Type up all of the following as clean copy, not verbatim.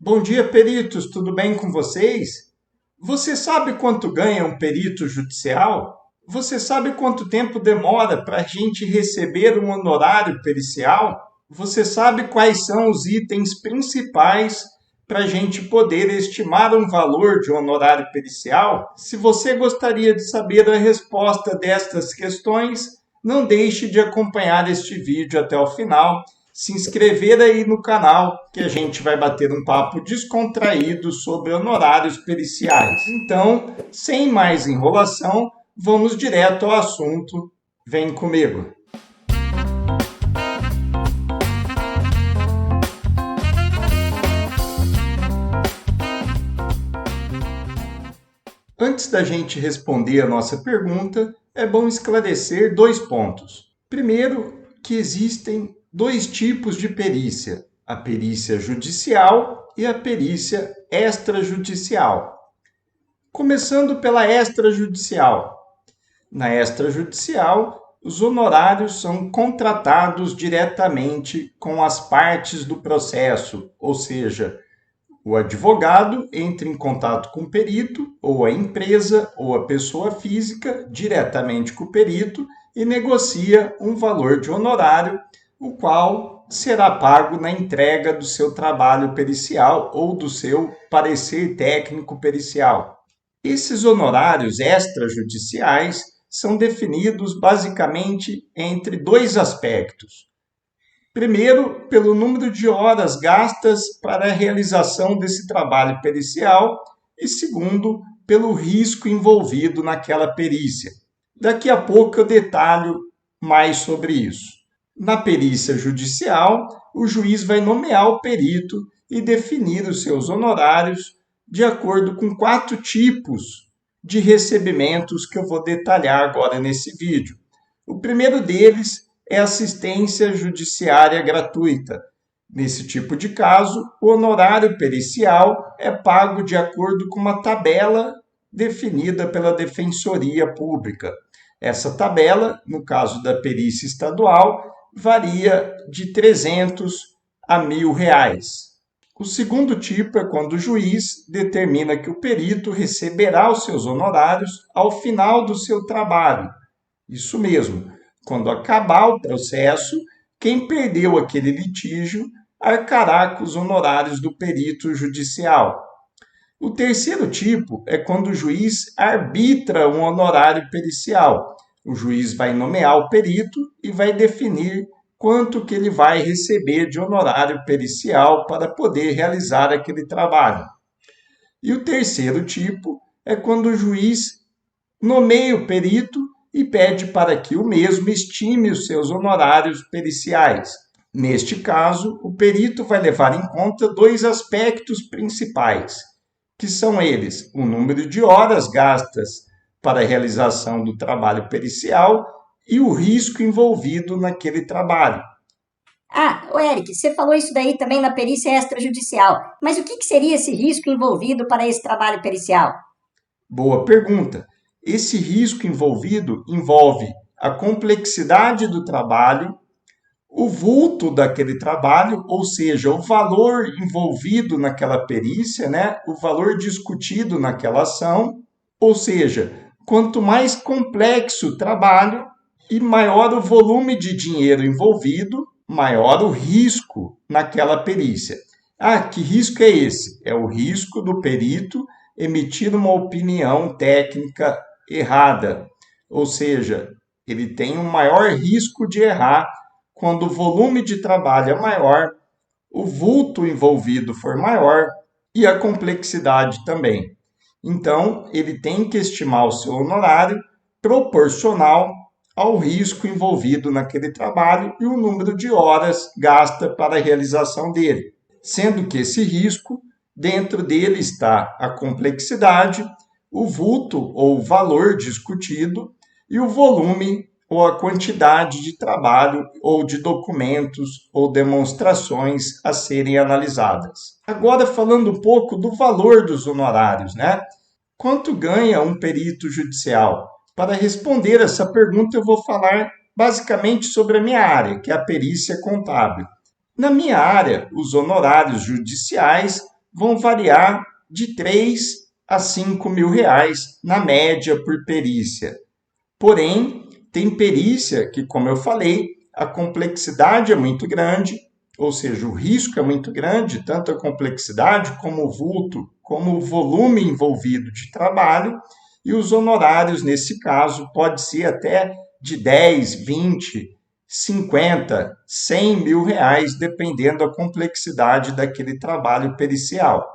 Bom dia, peritos, tudo bem com vocês? Você sabe quanto ganha um perito judicial? Você sabe quanto tempo demora para a gente receber um honorário pericial? Você sabe quais são os itens principais para a gente poder estimar um valor de honorário pericial? Se você gostaria de saber a resposta destas questões, não deixe de acompanhar este vídeo até o final, se inscrever aí no canal, que a gente vai bater um papo descontraído sobre honorários periciais. Então, sem mais enrolação, vamos direto ao assunto. Vem comigo. Antes da gente responder a nossa pergunta, é bom esclarecer dois pontos. Primeiro, que existem dois tipos de perícia: a perícia judicial e a perícia extrajudicial. Começando pela extrajudicial. Na extrajudicial, os honorários são contratados diretamente com as partes do processo, ou seja, o advogado entra em contato com o perito, ou a empresa, ou a pessoa física, diretamente com o perito, e negocia um valor de honorário, o qual será pago na entrega do seu trabalho pericial ou do seu parecer técnico pericial. Esses honorários extrajudiciais são definidos basicamente entre dois aspectos. Primeiro, pelo número de horas gastas para a realização desse trabalho pericial e segundo, pelo risco envolvido naquela perícia. Daqui a pouco eu detalho mais sobre isso. Na perícia judicial, o juiz vai nomear o perito e definir os seus honorários de acordo com 4 tipos de recebimentos que eu vou detalhar agora nesse vídeo. O primeiro deles é assistência judiciária gratuita. Nesse tipo de caso, o honorário pericial é pago de acordo com uma tabela definida pela Defensoria Pública. Essa tabela, no caso da perícia estadual, varia de R$ 300 a R$ 1.000. O segundo tipo é quando o juiz determina que o perito receberá os seus honorários ao final do seu trabalho. Isso mesmo, quando acabar o processo, quem perdeu aquele litígio arcará com os honorários do perito judicial. O terceiro tipo é quando o juiz arbitra um honorário pericial. O juiz vai nomear o perito e vai definir quanto que ele vai receber de honorário pericial para poder realizar aquele trabalho. E o terceiro tipo é quando o juiz nomeia o perito e pede para que o mesmo estime os seus honorários periciais. Neste caso, o perito vai levar em conta dois aspectos principais, que são eles: o número de horas gastas para a realização do trabalho pericial e o risco envolvido naquele trabalho. Eric, você falou isso daí também na perícia extrajudicial, mas o que seria esse risco envolvido para esse trabalho pericial? Boa pergunta. Esse risco envolvido envolve a complexidade do trabalho, o vulto daquele trabalho, ou seja, o valor envolvido naquela perícia, o valor discutido naquela ação, ou seja, quanto mais complexo o trabalho e maior o volume de dinheiro envolvido, maior o risco naquela perícia. Que risco é esse? É o risco do perito emitir uma opinião técnica errada, ou seja, ele tem um maior risco de errar quando o volume de trabalho é maior, o vulto envolvido for maior e a complexidade também. Então, ele tem que estimar o seu honorário proporcional ao risco envolvido naquele trabalho e o número de horas gasta para a realização dele, sendo que esse risco, dentro dele está a complexidade, o vulto ou valor discutido e o volume ou a quantidade de trabalho ou de documentos ou demonstrações a serem analisadas. Agora falando um pouco do valor dos honorários, Quanto ganha um perito judicial? Para responder essa pergunta eu vou falar basicamente sobre a minha área, que é a perícia contábil. Na minha área, os honorários judiciais vão variar de 3 a 5 mil reais na média por perícia. Porém, tem perícia que, como eu falei, a complexidade é muito grande, ou seja, o risco é muito grande, tanto a complexidade como o vulto, como o volume envolvido de trabalho, e os honorários, nesse caso, pode ser até de 10, 20, 50, 100 mil reais, dependendo da complexidade daquele trabalho pericial.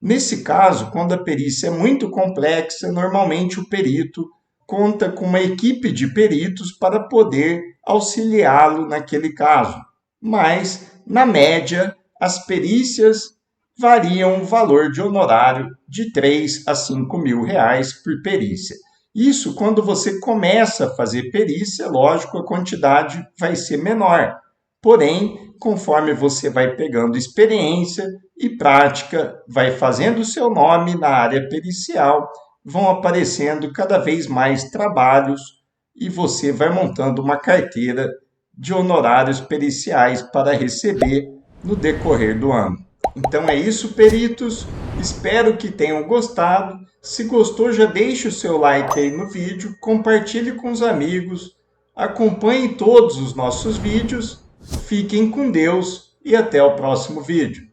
Nesse caso, quando a perícia é muito complexa, normalmente o perito conta com uma equipe de peritos para poder auxiliá-lo naquele caso. Mas, na média, as perícias variam o valor de honorário de 3 a 5 mil reais por perícia. Isso quando você começa a fazer perícia, lógico, a quantidade vai ser menor. Porém, conforme você vai pegando experiência e prática, vai fazendo o seu nome na área pericial, vão aparecendo cada vez mais trabalhos e você vai montando uma carteira de honorários periciais para receber no decorrer do ano. Então é isso, peritos. Espero que tenham gostado. Se gostou, já deixe o seu like aí no vídeo, compartilhe com os amigos, acompanhe todos os nossos vídeos. Fiquem com Deus e até o próximo vídeo.